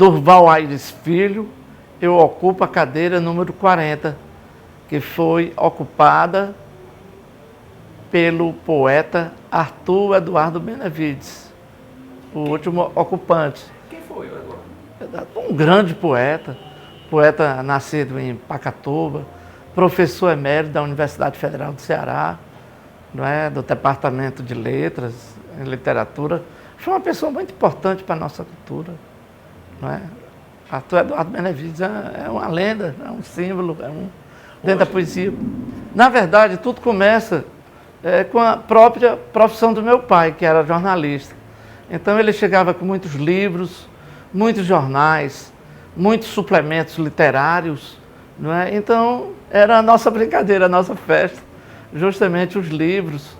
Durval Aires Filho, eu ocupo a cadeira número 40, que foi ocupada pelo poeta Arthur Eduardo Benevides, o último ocupante. Quem foi agora? Um grande poeta, poeta nascido em Pacatuba, professor emérito da Universidade Federal do Ceará, não é, do Departamento de Letras e Literatura. Foi uma pessoa muito importante para a nossa cultura, não é? Arthur Eduardo Benevides é uma lenda, é um símbolo, dentro da poesia. Na verdade, tudo começa com a própria profissão do meu pai, que era jornalista. Então ele chegava com muitos livros, muitos jornais, muitos suplementos literários, não é? Então era a nossa brincadeira, a nossa festa, justamente os livros.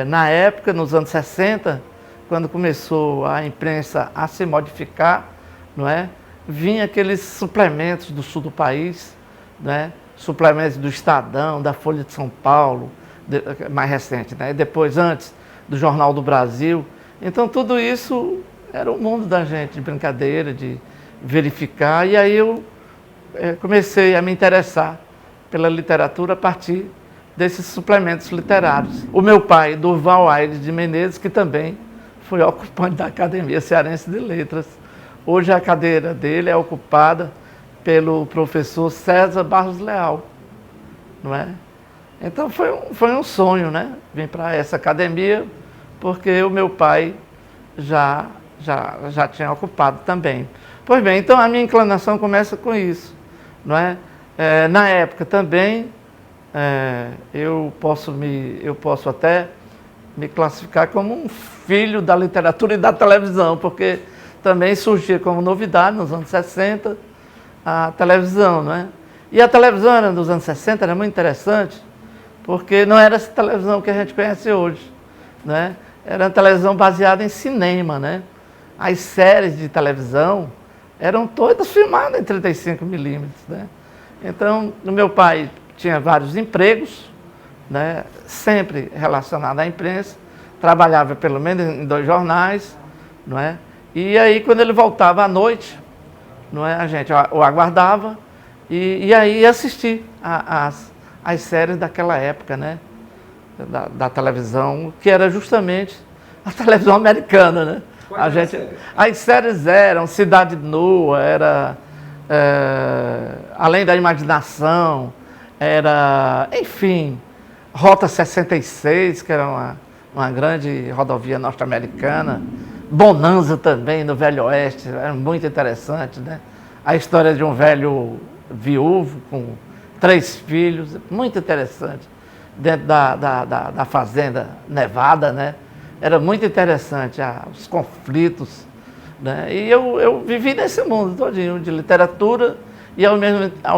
Na época, nos anos 60, quando começou a imprensa a se modificar, não é? Vinha aqueles suplementos do sul do país, né? Suplementos do Estadão, da Folha de São Paulo, mais recente, né? E depois, antes, do Jornal do Brasil. Então, tudo isso era o mundo da gente, de brincadeira, de verificar. E aí eu comecei a me interessar pela literatura a partir desses suplementos literários. O meu pai, Durval Aires de Menezes, que também foi ocupante da Academia Cearense de Letras. Hoje a cadeira dele é ocupada pelo professor César Barros Leal, não é? Então foi um sonho, né? Vim para essa academia, porque o meu pai já tinha ocupado também. Pois bem, então a minha inclinação começa com isso, não é? Na época também, eu posso até me classificar como um filho da literatura e da televisão, porque também surgia como novidade nos anos 60 a televisão, não é? E a televisão nos anos 60 era muito interessante, porque não era essa televisão que a gente conhece hoje, né? Era uma televisão baseada em cinema, né? As séries de televisão eram todas filmadas em 35 milímetros, né? Então, o meu pai tinha vários empregos, né? Sempre relacionado à imprensa, trabalhava pelo menos em 2 jornais, não é? E aí, quando ele voltava à noite, não é, a gente o aguardava e aí assistir as séries daquela época, né? Da televisão, que era justamente a televisão americana, né? As séries eram Cidade Nua, era Além da Imaginação, era, enfim, Rota 66, que era uma grande rodovia norte-americana. Bonanza também, no Velho Oeste, era muito interessante, né? A história de um velho viúvo com 3 filhos, muito interessante, dentro da fazenda Nevada, né? Era muito interessante, os conflitos, né? E eu vivi nesse mundo todinho, de literatura e ao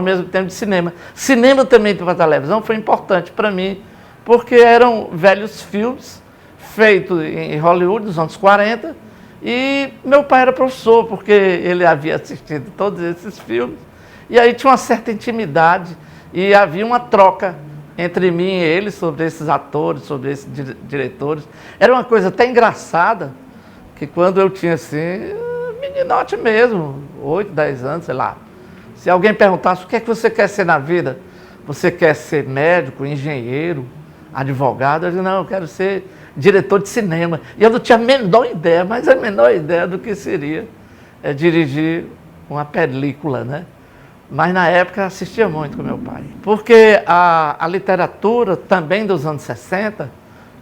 mesmo tempo de cinema. Cinema também para a televisão foi importante para mim, porque eram velhos filmes feitos em Hollywood, nos anos 40, e meu pai era professor, porque ele havia assistido todos esses filmes, e aí tinha uma certa intimidade, e havia uma troca entre mim e ele sobre esses atores, sobre esses diretores. Era uma coisa até engraçada, que quando eu tinha assim, meninote mesmo, 8, 10 anos, sei lá, se alguém perguntasse o que é que você quer ser na vida, você quer ser médico, engenheiro, advogado? Eu disse, não, eu quero ser diretor de cinema. E eu não tinha a menor ideia, mas a menor ideia do que seria dirigir uma película, né? Mas na época assistia muito com meu pai. Porque a literatura também dos anos 60,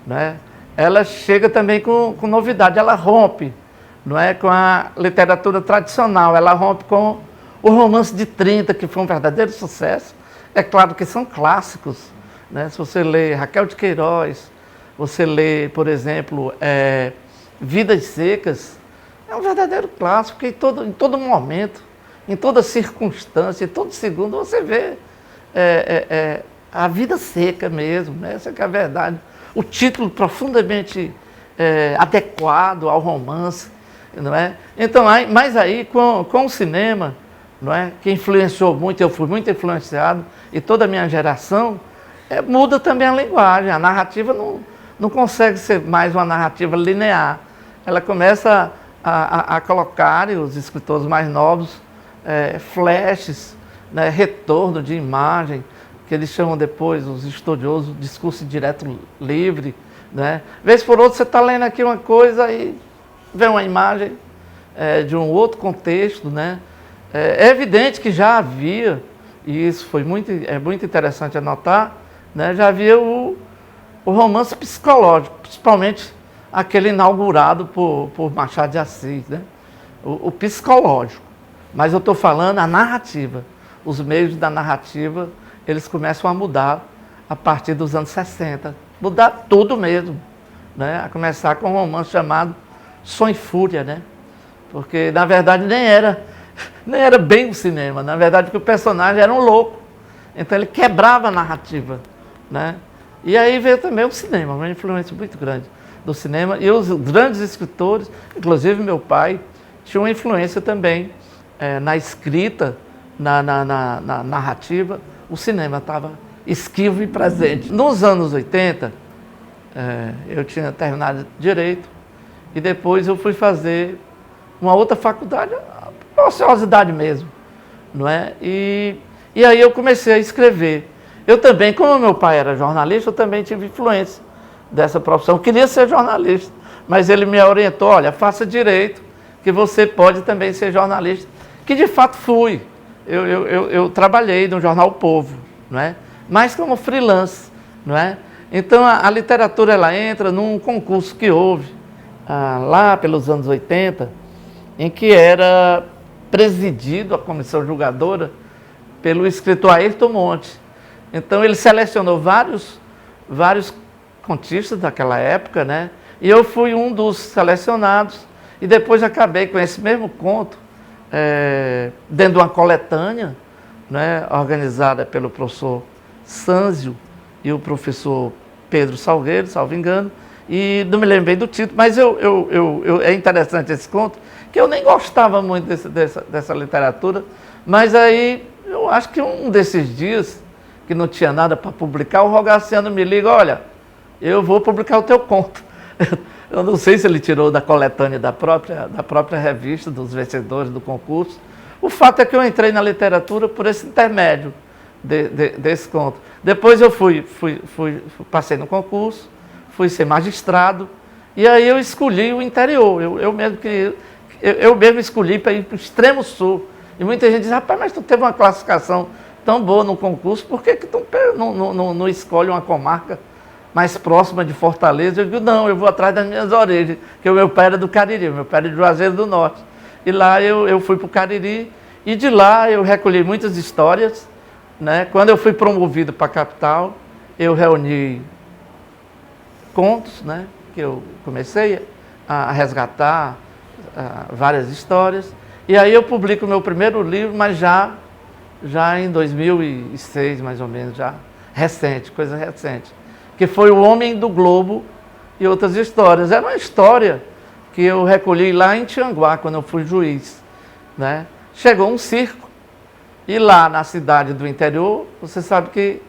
né, ela chega também com novidade, ela rompe, não é, com a literatura tradicional, ela rompe com o romance de 30, que foi um verdadeiro sucesso. É claro que são clássicos, né? Se você lê Raquel de Queiroz, você lê, por exemplo, Vidas Secas, é um verdadeiro clássico, que em todo momento, em toda circunstância, em todo segundo, você vê a vida seca mesmo, né? Essa que é a verdade. O título profundamente adequado ao romance, não é? Então, mas aí, com o cinema, não é? Que influenciou muito, eu fui muito influenciado, e toda a minha geração, muda também a linguagem. A narrativa não consegue ser mais uma narrativa linear. Ela começa a colocarem os escritores mais novos flashes, né, retorno de imagem, que eles chamam depois, os estudiosos, discurso direto livre. Né? Vez por outra você está lendo aqui uma coisa e vê uma imagem de um outro contexto. Né? É evidente que já havia, e isso foi muito interessante anotar, né? Já havia o romance psicológico, principalmente aquele inaugurado por Machado de Assis, né? O psicológico. Mas eu estou falando a narrativa. Os meios da narrativa, eles começam a mudar a partir dos anos 60. Mudar tudo mesmo. Né? A começar com um romance chamado Som e Fúria, né? Porque, na verdade, nem era bem o cinema. Na verdade, porque o personagem era um louco. Então, ele quebrava a narrativa. Né? E aí veio também o cinema, uma influência muito grande do cinema. E os grandes escritores, inclusive meu pai, tinha uma influência também na escrita, na narrativa. O cinema estava esquivo e presente. Nos anos 80, eu tinha terminado Direito e depois eu fui fazer uma outra faculdade, ociosidade mesmo. Não é? E aí eu comecei a escrever. Eu também, como meu pai era jornalista, eu também tive influência dessa profissão. Eu queria ser jornalista, mas ele me orientou, olha, faça direito, que você pode também ser jornalista. Que de fato fui. Eu trabalhei no jornal O Povo, não é? Mas como freelance, não é? Então a literatura ela entra num concurso que houve lá pelos anos 80, em que era presidido a comissão julgadora pelo escritor Ayrton Monte. Então ele selecionou vários contistas daquela época, né? E eu fui um dos selecionados e depois acabei com esse mesmo conto dentro de uma coletânea, né, organizada pelo professor Sânzio e o professor Pedro Salgueiro, salvo engano, e não me lembrei do título, mas é interessante esse conto, que eu nem gostava muito dessa literatura, mas aí eu acho que um desses dias, que não tinha nada para publicar, o Rogaciano me liga, olha, eu vou publicar o teu conto. Eu não sei se ele tirou da coletânea da própria revista, dos vencedores do concurso. O fato é que eu entrei na literatura por esse intermédio desse conto. Depois eu passei no concurso, fui ser magistrado, e aí eu escolhi o interior. Eu mesmo escolhi para ir para o extremo sul. E muita gente diz, rapaz, mas tu teve uma classificação tão boa no concurso, por que tu não escolhe uma comarca mais próxima de Fortaleza? Eu digo, não, eu vou atrás das minhas origens, porque o meu pai era do Cariri, o meu pai era de Juazeiro do Norte. E lá eu fui para o Cariri, e de lá eu recolhi muitas histórias. Né? Quando eu fui promovido para a capital, eu reuni contos, né? Que eu comecei a resgatar várias histórias. E aí eu publico o meu primeiro livro, mas já em 2006, mais ou menos, já recente, coisa recente, que foi O Homem do Globo e Outras Histórias. Era uma história que eu recolhi lá em Tianguá, quando eu fui juiz. Né? Chegou um circo, e lá na cidade do interior, você sabe que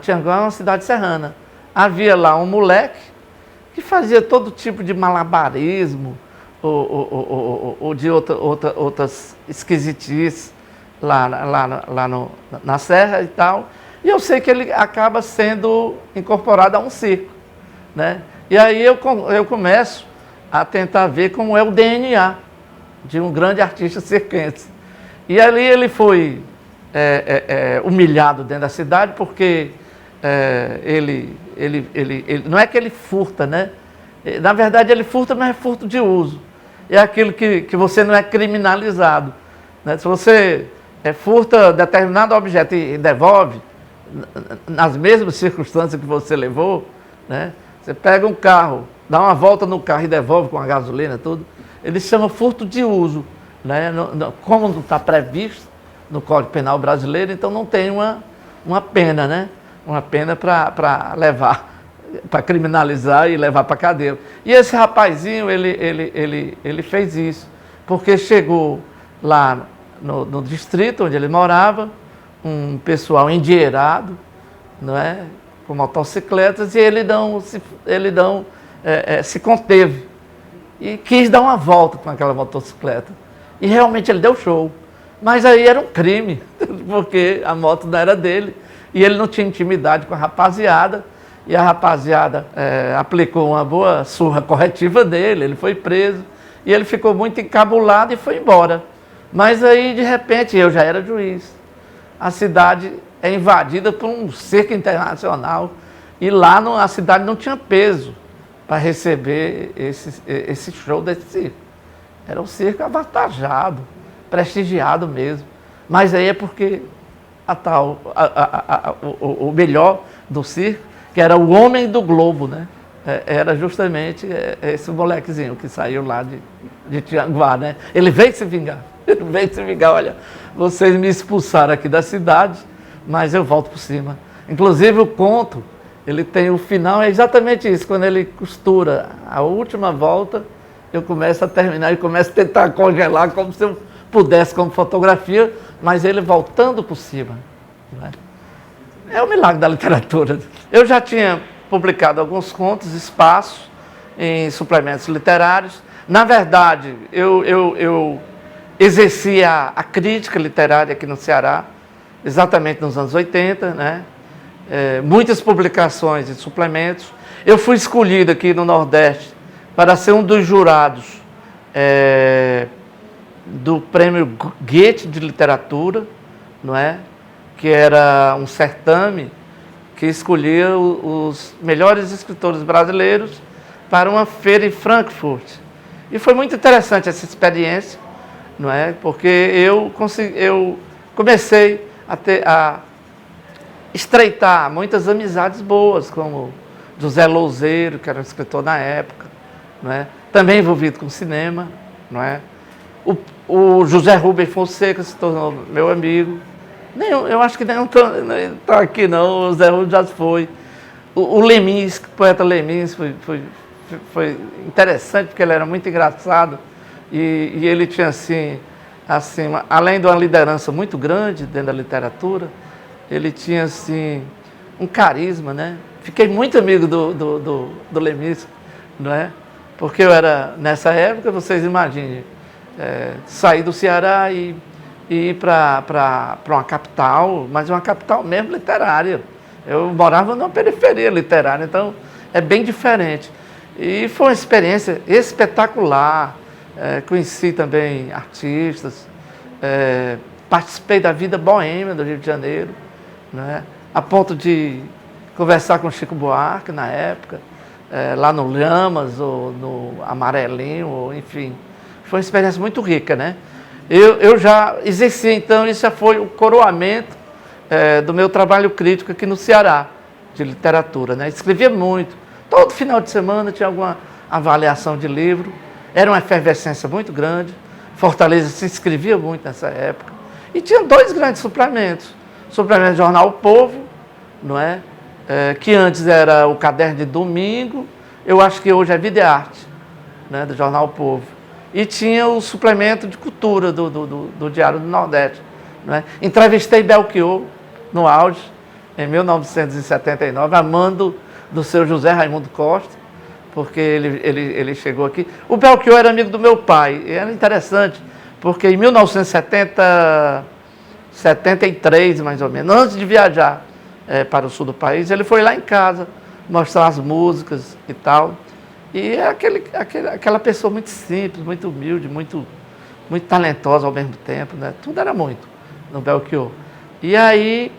Tianguá é uma cidade serrana. Havia lá um moleque que fazia todo tipo de malabarismo, ou de outras esquisitices lá na serra e tal. E eu sei que ele acaba sendo incorporado a um circo. Né? E aí eu começo a tentar ver como é o DNA de um grande artista circense. E ali ele foi humilhado dentro da cidade, porque ele não é que ele furta, né? Na verdade ele furta, mas é furto de uso. É aquilo que você não é criminalizado. Né? Se você furta determinado objeto e devolve, nas mesmas circunstâncias que você levou, né? Você pega um carro, dá uma volta no carro e devolve com a gasolina, tudo, ele chama furto de uso. Né? Como não está previsto no Código Penal brasileiro, então não tem uma pena, né? Uma pena para levar, para criminalizar e levar para a cadeia. E esse rapazinho, ele fez isso, porque chegou lá no distrito onde ele morava, um pessoal endinheirado, não é? Com motocicletas, e ele não se conteve. e quis dar uma volta com aquela motocicleta. E realmente ele deu show. Mas aí era um crime, porque a moto não era dele e ele não tinha intimidade com a rapaziada. E a rapaziada aplicou uma boa surra corretiva dele, ele foi preso e ele ficou muito encabulado e foi embora. Mas aí, de repente, eu já era juiz. A cidade é invadida por um cerco internacional e lá a cidade não tinha peso para receber esse show desse circo. Era um circo avantajado, prestigiado mesmo. Mas aí é porque o melhor do circo, que era o Homem do Globo, né? Era justamente esse molequezinho que saiu lá de Tianguá, né? Ele veio se vingar. Ele veio se vingar, olha, vocês me expulsaram aqui da cidade, mas eu volto por cima. Inclusive o conto, ele tem o final, é exatamente isso, quando ele costura a última volta, eu começo a terminar e começo a tentar congelar como se eu pudesse como fotografia, mas ele voltando por cima. Né? É o milagre da literatura. Eu já tinha publicado alguns contos, espaços, em suplementos literários. Na verdade, eu exercia a crítica literária aqui no Ceará, exatamente nos anos 80, né? Muitas publicações e suplementos. Eu fui escolhido aqui no Nordeste para ser um dos jurados do Prêmio Goethe de Literatura, não é? Que era um certame que escolhia os melhores escritores brasileiros para uma feira em Frankfurt. E foi muito interessante essa experiência, não é? Porque eu comecei a estreitar muitas amizades boas, como José Louzeiro, que era um escritor na época, não é? Também envolvido com cinema, não é? O José Rubens Fonseca se tornou meu amigo. Eu acho que nem está aqui não, o José Rubens já foi. O Lemins, o poeta Lemins, foi interessante, porque ele era muito engraçado e ele tinha assim, além de uma liderança muito grande dentro da literatura, ele tinha assim, um carisma, né? Fiquei muito amigo do Lemins, não é? Porque eu era, nessa época, vocês imaginem, sair do Ceará e ir para uma capital, mas uma capital mesmo literária. Eu morava numa periferia literária, então é bem diferente. E foi uma experiência espetacular, conheci também artistas, participei da vida boêmia do Rio de Janeiro, né, a ponto de conversar com Chico Buarque na época, lá no Lamas, ou no Amarelinho, ou, enfim. Foi uma experiência muito rica, né? Eu já exerci, então, isso já foi o coroamento do meu trabalho crítico aqui no Ceará, de literatura, né? Escrevia muito. Todo final de semana tinha alguma avaliação de livro. Era uma efervescência muito grande. Fortaleza se inscrevia muito nessa época. E tinha dois grandes suplementos. O suplemento do jornal O Povo, não é? Que antes era o Caderno de Domingo, eu acho que hoje é Vida e Arte, né? Do jornal O Povo. E tinha o suplemento de cultura do Diário do Nordeste. Não é? Entrevistei Belchior no auge, em 1979, amando do seu José Raimundo Costa, porque ele chegou aqui. O Belchior era amigo do meu pai, e era interessante, porque em 1973, mais ou menos, antes de viajar para o sul do país, ele foi lá em casa mostrar as músicas e tal. E é aquela pessoa muito simples, muito humilde, muito talentosa ao mesmo tempo, né? Tudo era muito no Belchior. E aí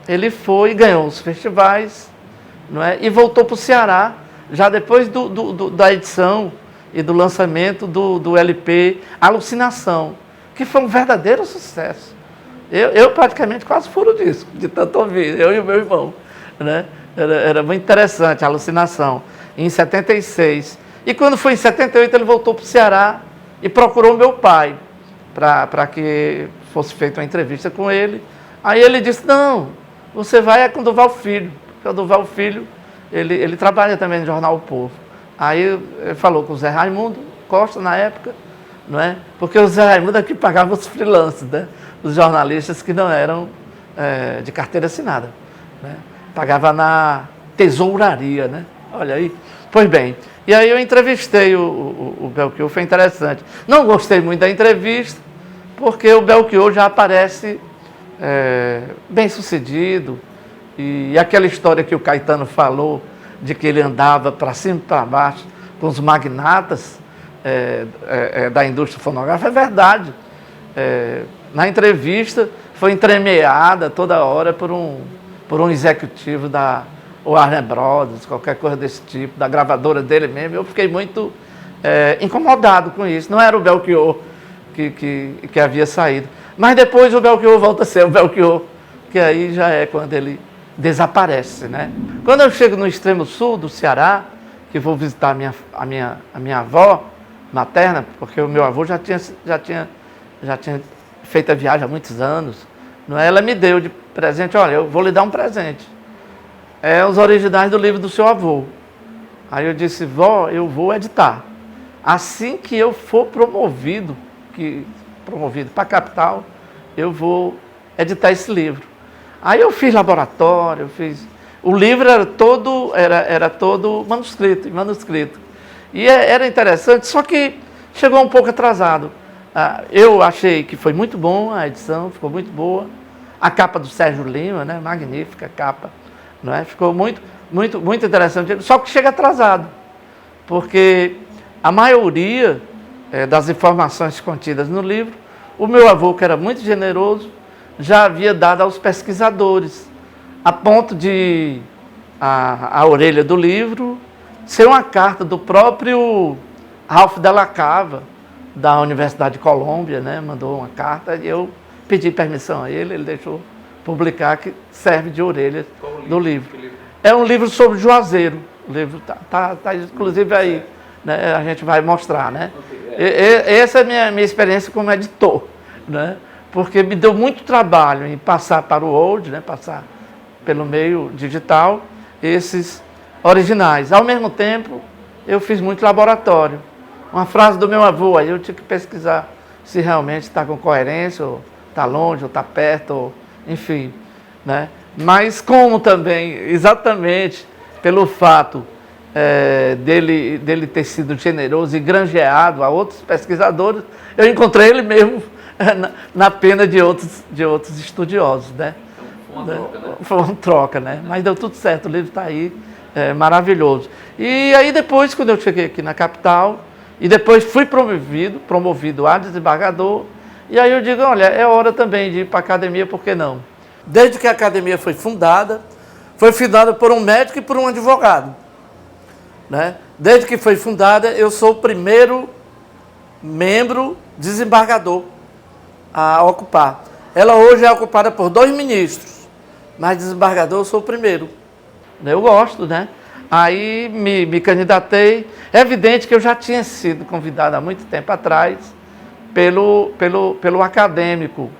ele foi e ganhou os festivais, não é? E voltou para o Ceará, já depois da edição e do lançamento do LP Alucinação, que foi um verdadeiro sucesso. Eu praticamente quase furo o disco, de tanto ouvir, eu e o meu irmão, né? Era muito interessante a Alucinação. Em 76. E quando foi em 78, ele voltou para o Ceará e procurou meu pai para que fosse feita uma entrevista com ele. Aí ele disse, não, você vai com o Duval Filho, porque o Duval Filho, ele trabalha também no jornal O Povo. Aí ele falou com o Zé Raimundo Costa, na época, não é? Porque o Zé Raimundo aqui pagava os freelancers, né? Os jornalistas que não eram de carteira assinada, né? Pagava na tesouraria, né? Olha aí. Pois bem, e aí eu entrevistei o Belchior, foi interessante. Não gostei muito da entrevista, porque o Belchior já aparece bem sucedido, e aquela história que o Caetano falou, de que ele andava para cima e para baixo com os magnatas da indústria fonográfica, é verdade. Na entrevista foi entremeada toda hora por um executivo da Warner Brothers, qualquer coisa desse tipo, da gravadora dele mesmo. Eu fiquei muito incomodado com isso. Não era o Belchior que havia saído. Mas depois o Belchior volta a ser o Belchior, que aí já é quando ele desaparece, né? Quando eu chego no extremo sul do Ceará, que vou visitar a minha avó materna, porque o meu avô já tinha feito a viagem há muitos anos, não é? Ela me deu de presente, olha, eu vou lhe dar um presente. Os originais do livro do seu avô. Aí eu disse, vó, eu vou editar. Assim que eu for promovido para a capital, eu vou editar esse livro. Aí eu fiz laboratório, o livro era todo manuscrito. E era interessante, só que chegou um pouco atrasado. Eu achei que foi muito bom a edição, ficou muito boa. A capa do Sérgio Lima, né? Magnífica capa, não é? Ficou muito interessante, só que chega atrasado, porque a maioria das informações contidas no livro, o meu avô, que era muito generoso, já havia dado aos pesquisadores, a ponto de a orelha do livro ser uma carta do próprio Ralph Della Cava, da Universidade de Colômbia, né? Mandou uma carta e eu pedi permissão a ele deixou publicar, que serve de orelha do livro. É um livro sobre Juazeiro, o livro está inclusive aí, né? A gente vai mostrar, né? Essa é a minha experiência como editor, né? Porque me deu muito trabalho em passar para o Word, né? Passar pelo meio digital, esses originais. Ao mesmo tempo, eu fiz muito laboratório. Uma frase do meu avô, aí eu tinha que pesquisar se realmente está com coerência, ou está longe, ou está perto, ou, enfim, né? Mas como também, exatamente pelo fato dele ter sido generoso e granjeado a outros pesquisadores, eu encontrei ele mesmo na pena de outros estudiosos, né? Foi uma troca, né? Mas deu tudo certo, o livro está aí, maravilhoso. E aí depois, quando eu cheguei aqui na capital, e depois fui promovido a desembargador, e aí eu digo, olha, é hora também de ir para a academia, por que não? Desde que a academia foi fundada por um médico e por um advogado, né? Desde que foi fundada, eu sou o primeiro membro desembargador a ocupar. Ela hoje é ocupada por 2 ministros, mas desembargador eu sou o primeiro. Eu gosto, né? Aí me candidatei. É evidente que eu já tinha sido convidado há muito tempo atrás pelo acadêmico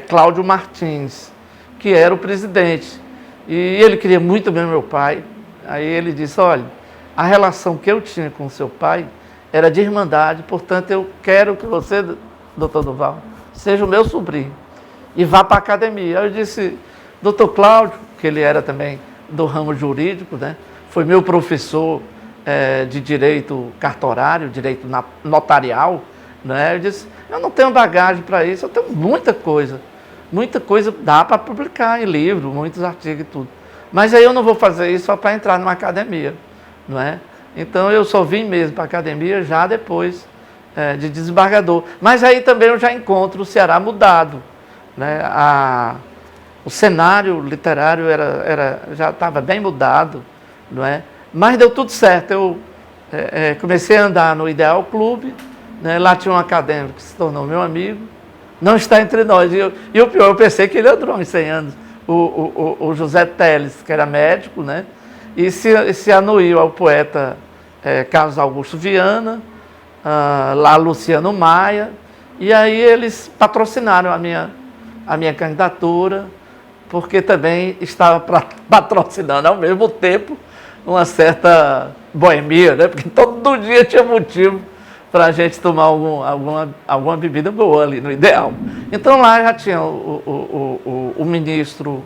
Cláudio Martins, que era o presidente. E ele queria muito bem meu pai. Aí ele disse, olha, a relação que eu tinha com o seu pai era de irmandade, portanto eu quero que você, doutor Duval, seja o meu sobrinho e vá para a academia. Aí eu disse, doutor Cláudio, que ele era também do ramo jurídico, né? Foi meu professor de direito cartorário, direito notarial, né? Eu disse, eu não tenho bagagem para isso, eu tenho muita coisa dá para publicar em livro, muitos artigos e tudo. Mas aí eu não vou fazer isso só para entrar numa academia, não é? Então eu só vim mesmo para a academia já depois de desembargador. Mas aí também eu já encontro o Ceará mudado, né? O cenário literário já estava bem mudado, não é? Mas deu tudo certo. Eu comecei a andar no Ideal Clube, né? Lá tinha um acadêmico que se tornou meu amigo, não está entre nós. E o pior, eu pensei que ele andou uns 100 anos. O José Teles, que era médico, né? E se anuiu ao poeta Carlos Augusto Viana, lá Luciano Maia, e aí eles patrocinaram a minha candidatura, porque também estava patrocinando ao mesmo tempo uma certa boemia, né? Porque todo dia tinha motivo para a gente tomar alguma bebida boa ali no Ideal. Então lá já tinha o ministro,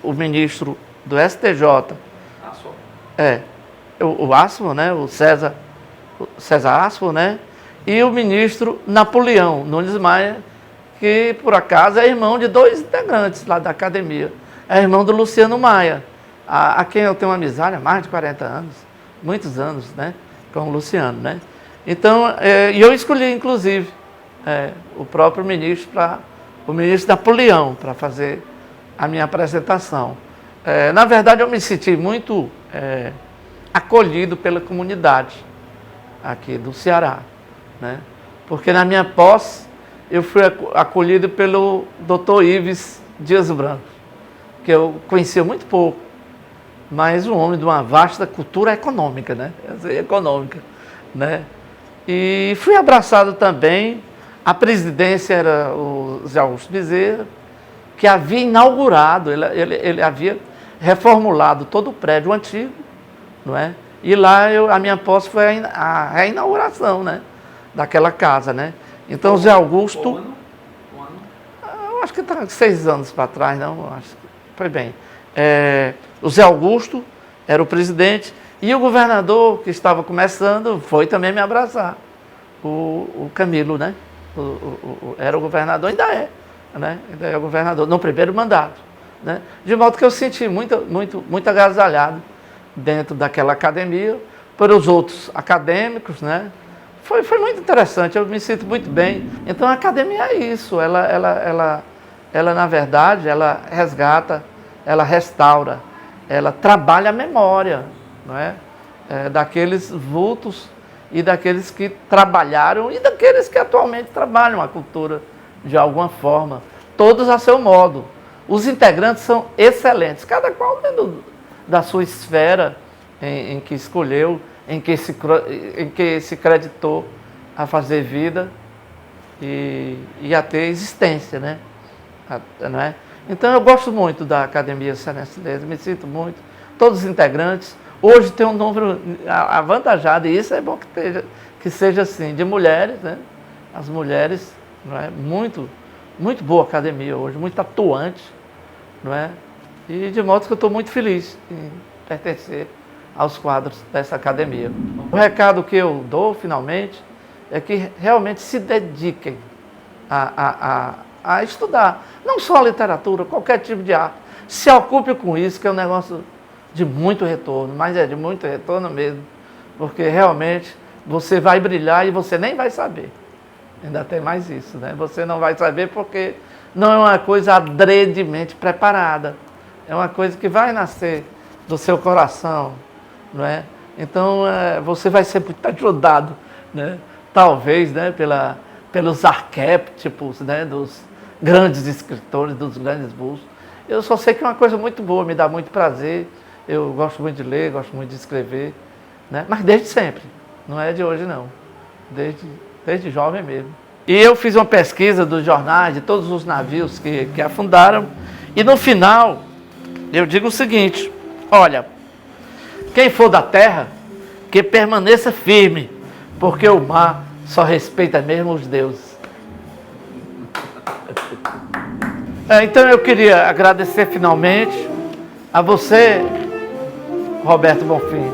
o ministro do STJ, o Asmo, né? O César Asmo, né? E o ministro Napoleão Nunes Maia, que por acaso é irmão de 2 integrantes lá da academia. É irmão do Luciano Maia, a quem eu tenho uma amizade há mais de 40 anos, muitos anos, né? Com o Luciano, né? Então, e eu escolhi, inclusive, o próprio ministro, o ministro Napoleão, para fazer a minha apresentação. Na verdade, eu me senti muito acolhido pela comunidade aqui do Ceará, né? Porque na minha posse, eu fui acolhido pelo Dr. Ives Dias Branco, que eu conhecia muito pouco, mas um homem de uma vasta cultura econômica, né? Econômica, né? E fui abraçado também. A presidência era o Zé Augusto Bezerra, que havia inaugurado, ele havia reformulado todo o prédio antigo, não é? E lá a minha posse foi a reinauguração, né? Daquela casa, né? Então o Zé Augusto... Eu acho que está 6 anos para trás, não? Acho que foi bem. O Zé Augusto era o presidente e o governador, que estava começando, foi também me abraçar. O Camilo, né? Era o governador, ainda é, né? Ainda é o governador, no primeiro mandato, né? De modo que eu senti muito agasalhado dentro daquela academia, pelos outros acadêmicos, né? Foi muito interessante, eu me sinto muito bem. Então a academia é isso, ela na verdade, ela resgata, ela restaura, ela trabalha a memória, não é? Daqueles vultos e daqueles que trabalharam e daqueles que atualmente trabalham a cultura de alguma forma, todos a seu modo. Os integrantes são excelentes, cada qual dentro da sua esfera em que escolheu, em que se creditou a fazer vida e a ter existência, né? Não é? Então eu gosto muito da Academia Cearense de Letras, me sinto muito, todos os integrantes. Hoje tem um número avantajado, e isso é bom que seja assim, de mulheres, né? As mulheres, não é? Muito boa academia hoje, muito atuante, não é? E de modo que eu estou muito feliz em pertencer aos quadros dessa academia. O recado que eu dou, finalmente, é que realmente se dediquem a estudar, não só a literatura, qualquer tipo de arte. Se ocupe com isso, que é um negócio de muito retorno, mas é de muito retorno mesmo, porque realmente você vai brilhar e você nem vai saber. Ainda tem mais isso, né? Você não vai saber porque não é uma coisa adredemente preparada, é uma coisa que vai nascer do seu coração, não é? Então você vai ser muito ajudado, né? Talvez, né, pelos arquétipos, né, dos grandes escritores, dos grandes bustos. Eu só sei que é uma coisa muito boa, me dá muito prazer. Eu gosto muito de ler, gosto muito de escrever, né? Mas desde sempre, não é de hoje não, desde jovem mesmo. E eu fiz uma pesquisa dos jornais, de todos os navios que afundaram, e no final eu digo o seguinte: olha, quem for da terra, que permaneça firme, porque o mar só respeita mesmo os deuses. Então eu queria agradecer finalmente a você, Roberto Bonfim,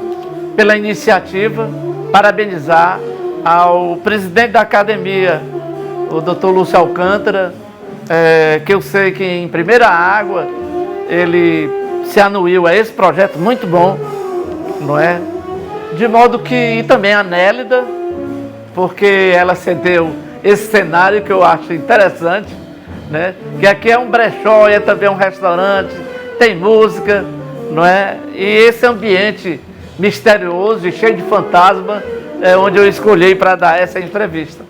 pela iniciativa, parabenizar ao presidente da academia, o Dr. Lúcio Alcântara, que eu sei que em primeira água ele se anuiu a esse projeto muito bom, não é? De modo que, e também a Nélida, porque ela cedeu esse cenário que eu acho interessante, né? Que aqui é um brechó, é também um restaurante, tem música, não é? E esse ambiente misterioso e cheio de fantasma é onde eu escolhi para dar essa entrevista.